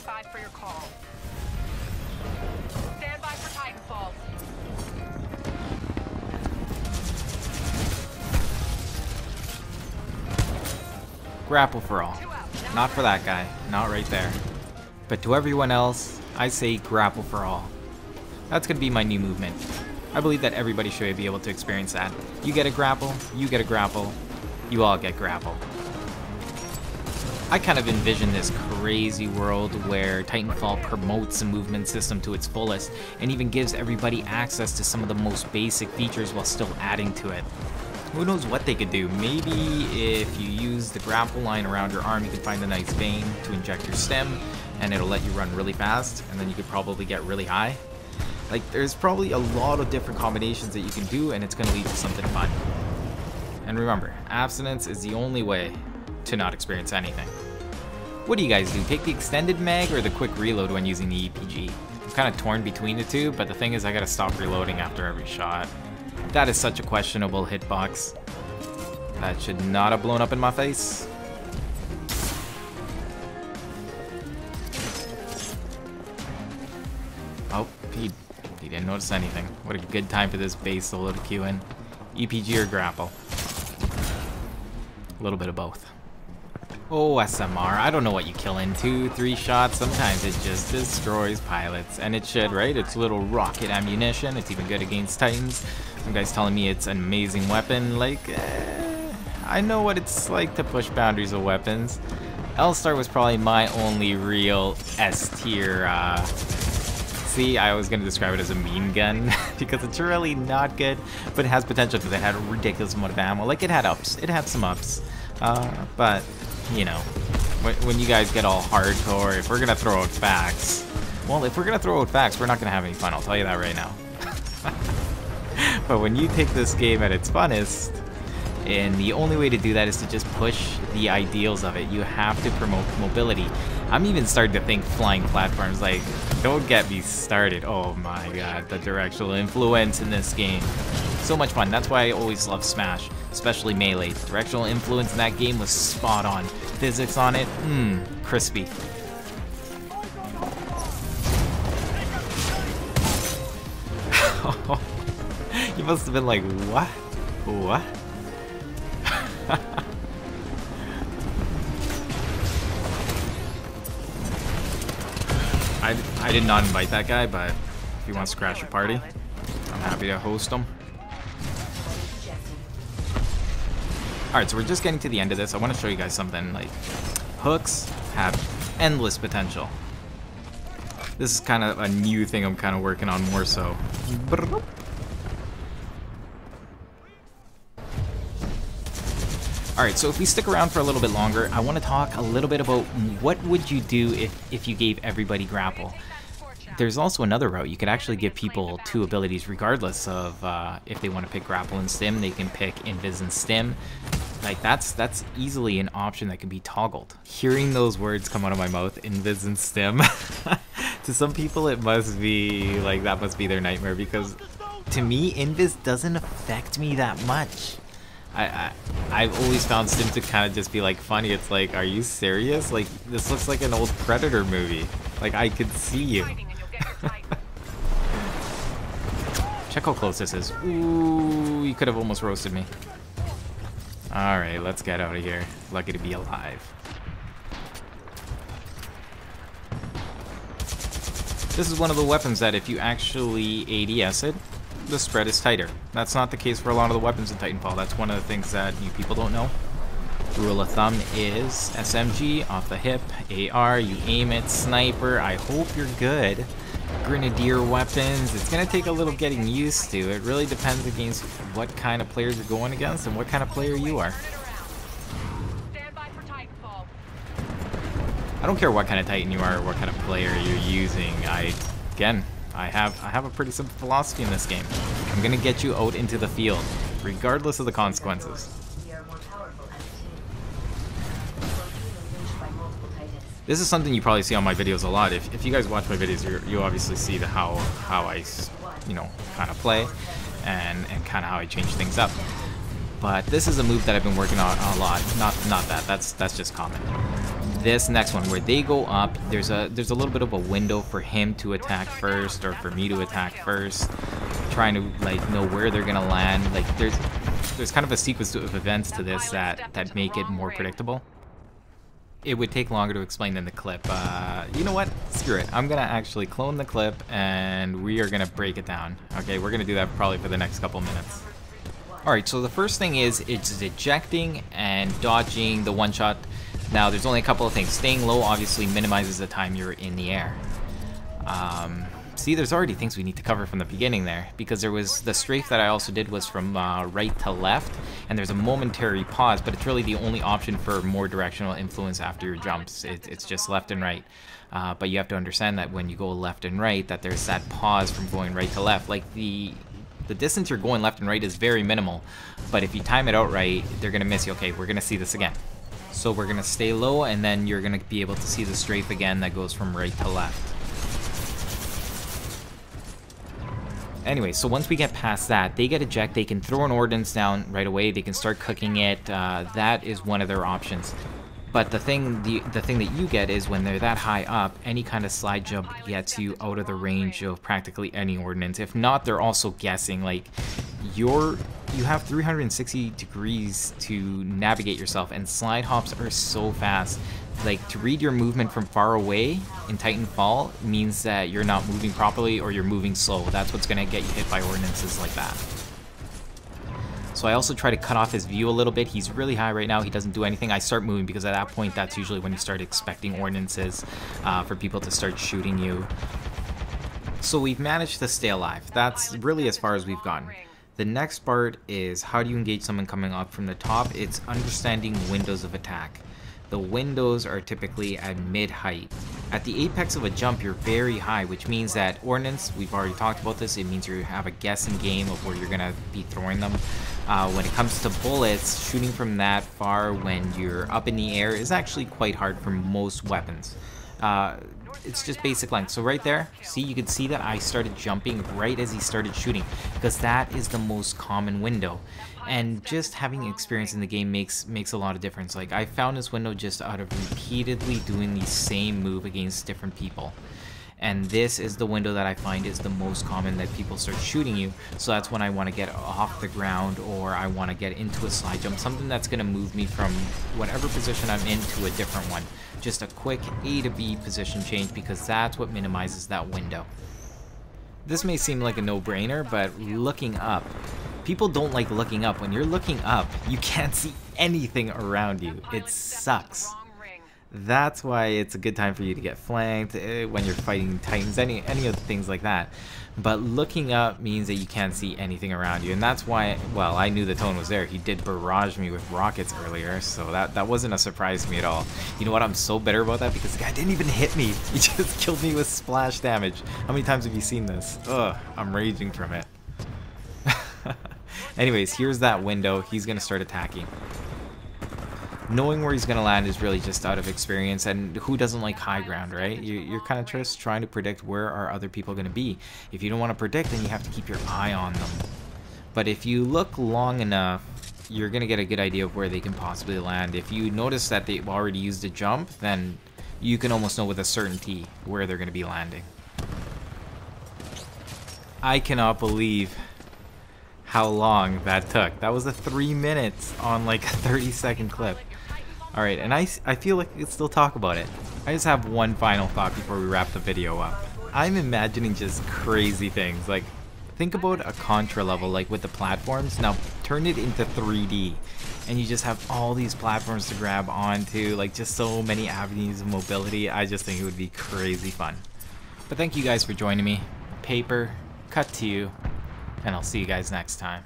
by for your call. Stand by for Titanfall. Grapple for all. Not for that guy. Not right there. But to everyone else, I say grapple for all. That's going to be my new movement. I believe that everybody should be able to experience that. You get a grapple, you get a grapple, you all get grapple. I kind of envision this crazy world where Titanfall promotes the movement system to its fullest and even gives everybody access to some of the most basic features while still adding to it. Who knows what they could do? Maybe if you use the grapple line around your arm, you can find a nice vein to inject your stem, and it'll let you run really fast, and then you could probably get really high. Like, there's probably a lot of different combinations that you can do, and it's going to lead to something fun. And remember, abstinence is the only way to not experience anything. What do you guys do? Take the extended mag or the quick reload when using the EPG? I'm kind of torn between the two, but the thing is I gotta stop reloading after every shot. That is such a questionable hitbox. That should not have blown up in my face. Oh, he didn't notice anything. What a good time for this base solo to queue in. EPG or grapple? A little bit of both. Oh, SMR. I don't know what you kill in 2-3 shots. Sometimes it just destroys pilots. And it should, right? It's little rocket ammunition. It's even good against Titans. Some guy's telling me it's an amazing weapon. Like, I know what it's like to push boundaries of weapons. L-Star was probably my only real S-tier, see, I was going to describe it as a mean gun because it's really not good, but it has potential because it had a ridiculous amount of ammo. Like, it had ups. It had some ups. But, you know, when you guys get all hardcore, if we're going to throw out facts, well, if we're going to throw out facts, we're not going to have any fun. I'll tell you that right now. But when you take this game at its funnest, and the only way to do that is to just push the ideals of it. You have to promote mobility. I'm even starting to think flying platforms. Like, don't get me started. Oh my god, the directional influence in this game. So much fun. That's why I always love Smash, especially Melee. Directional influence in that game was spot on. Physics on it, crispy. You must have been like, what? What? I did not invite that guy, but if he wants to crash a party, I'm happy to host him. Alright, so we're just getting to the end of this. I want to show you guys something. Like, hooks have endless potential. This is kind of a new thing I'm kind of working on more so. Alright, so if we stick around for a little bit longer, I want to talk a little bit about what would you do if you gave everybody grapple. There's also another route. You could actually give people 2 abilities regardless of if they want to pick grapple and stim. They can pick invis and stim. Like, that's easily an option that can be toggled. Hearing those words come out of my mouth, invis and stim, to some people it must be like, that must be their nightmare, because to me invis doesn't affect me that much. I've always found stim to kind of just be like funny. It's like, are you serious? Like, this looks like an old Predator movie. Like, I could see you. Check how close this is. Ooh, you could have almost roasted me. Alright, let's get out of here. Lucky to be alive. This is one of the weapons that if you actually ADS it, the spread is tighter. That's not the case for a lot of the weapons in Titanfall. That's one of the things that you people don't know. The rule of thumb is SMG, off the hip, AR, you aim it, sniper, I hope you're good. Grenadier weapons, it's going to take a little getting used to. It really depends against what kind of players you're going against and what kind of player you are. Stand by for Titanfall. I don't care what kind of Titan you are or what kind of player you're using. Again, I have a pretty simple philosophy in this game. I'm going to get you out into the field, regardless of the consequences. This is something you probably see on my videos a lot. If you guys watch my videos, you obviously see how I, you know, kind of play and kind of how I change things up. But this is a move that I've been working on a lot. Not that. That's just common. This next one, where they go up, there's a little bit of a window for him to attack first, or for me to attack first. Trying to like know where they're gonna land. Like there's kind of a sequence of events to this that make it more predictable. It would take longer to explain than the clip. You know what? Screw it. I'm gonna actually clone the clip and we are gonna break it down. Okay, we're gonna do that probably for the next couple minutes. Alright, so the first thing is it's ejecting and dodging the one shot. Now there's only a couple of things. Staying low obviously minimizes the time you're in the air. See, there's already things we need to cover from the beginning there, because there was the strafe that I also did was from right to left, and there's a momentary pause, but it's really the only option for more directional influence after your jumps. It's just left and right. But you have to understand that when you go left and right, that there's that pause from going right to left. Like the distance you're going left and right is very minimal, but if you time it out right, they're gonna miss you. Okay, we're gonna see this again. So we're gonna stay low, and then you're gonna be able to see the strafe again that goes from right to left. Anyway, so once we get past that, they get eject, they can throw an ordnance down right away, they can start cooking it. That is one of their options. But the thing that you get is when they're that high up, any kind of slide jump gets you out of the range of practically any ordnance. If not, they're also guessing. Like, you have 360 degrees to navigate yourself, and slide hops are so fast. Like, to read your movement from far away in Titanfall means that you're not moving properly or you're moving slow. That's what's gonna get you hit by ordinances like that. So I also try to cut off his view a little bit. He's really high right now. He doesn't do anything. I start moving because at that point, that's usually when you start expecting ordinances for people to start shooting you. So we've managed to stay alive. That's really as far as we've gotten. The next part is how do you engage someone coming up from the top? It's understanding windows of attack. The windows are typically at mid-height. At the apex of a jump, you're very high, which means that ordnance, we've already talked about this, it means you have a guessing game of where you're gonna be throwing them. When it comes to bullets, shooting from that far when you're up in the air is actually quite hard for most weapons. It's just basic length. So right there, see, you can see that I started jumping right as he started shooting, because that is the most common window. And just having experience in the game makes a lot of difference. Like, I found this window just out of repeatedly doing the same move against different people. And this is the window that I find is the most common that people start shooting you. So that's when I want to get off the ground, or I want to get into a slide jump, something that's going to move me from whatever position I'm in to a different one. Just a quick A to B position change, because that's what minimizes that window. This may seem like a no-brainer, but looking up, people don't like looking up. When you're looking up, you can't see anything around you. It sucks. That's why it's a good time for you to get flanked when you're fighting Titans, any of the things like that. But looking up means that you can't see anything around you, and that's why, well, I knew the tone was there. He did barrage me with rockets earlier, so that wasn't a surprise to me at all. You know what? I'm so bitter about that because the guy didn't even hit me. He just killed me with splash damage. How many times have you seen this? Ugh, I'm raging from it. Anyways, here's that window. He's gonna start attacking. Knowing where he's going to land is really just out of experience, and who doesn't like high ground, right? You're kind of just trying to predict where are other people going to be. If you don't want to predict, then you have to keep your eye on them. But if you look long enough, you're going to get a good idea of where they can possibly land. If you notice that they've already used a jump, then you can almost know with a certainty where they're going to be landing. I cannot believe how long that took. That was a 3 minutes on like a 30-second clip. Alright, and I feel like we could still talk about it. I just have one final thought before we wrap the video up. I'm imagining just crazy things. Like, think about a Contra level, like with the platforms. Now, turn it into 3D, and you just have all these platforms to grab onto, like just so many avenues of mobility. I just think it would be crazy fun. But thank you guys for joining me. Paper, cut to you, and I'll see you guys next time.